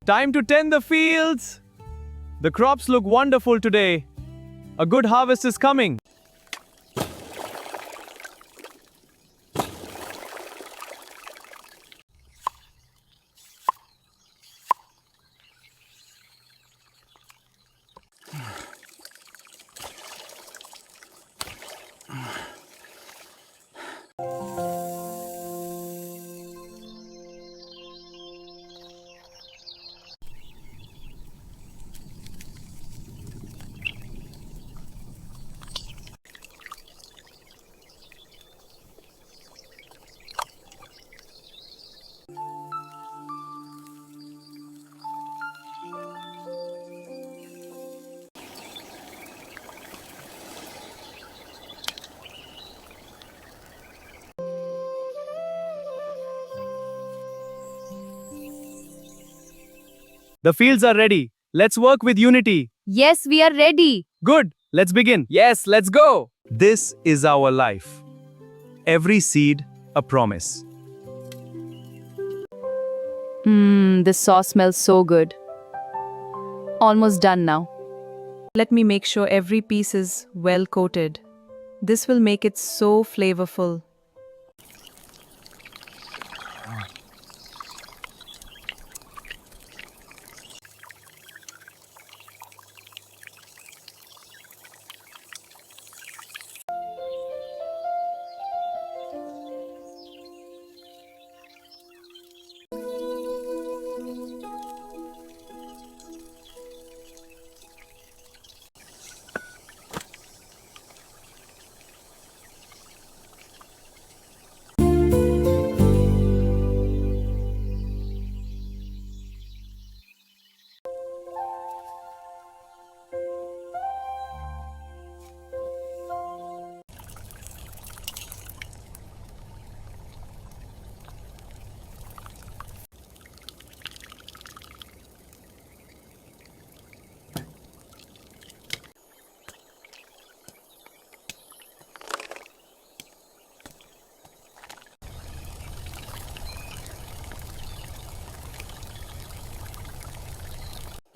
Time to tend the fields. The crops look wonderful today. A good harvest is coming. The fields are ready. Let's work with unity. Yes, we are ready. Good. Let's begin. Yes, let's go. This is our life. Every seed, a promise. This sauce smells so good. Almost done now. Let me make sure every piece is well coated. This will make it so flavorful.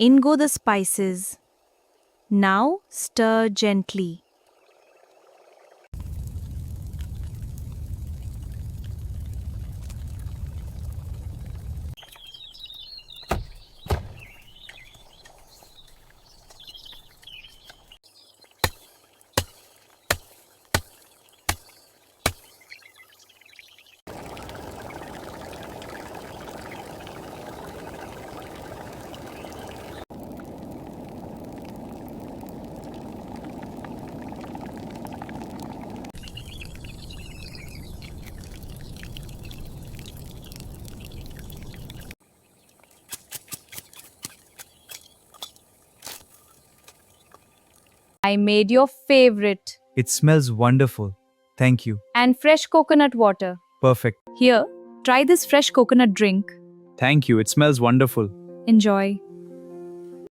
In go the spices. Now stir gently. I made your favorite. It smells wonderful. Thank you. And fresh coconut water. Perfect. Here, try this fresh coconut drink. Thank you. It smells wonderful. Enjoy.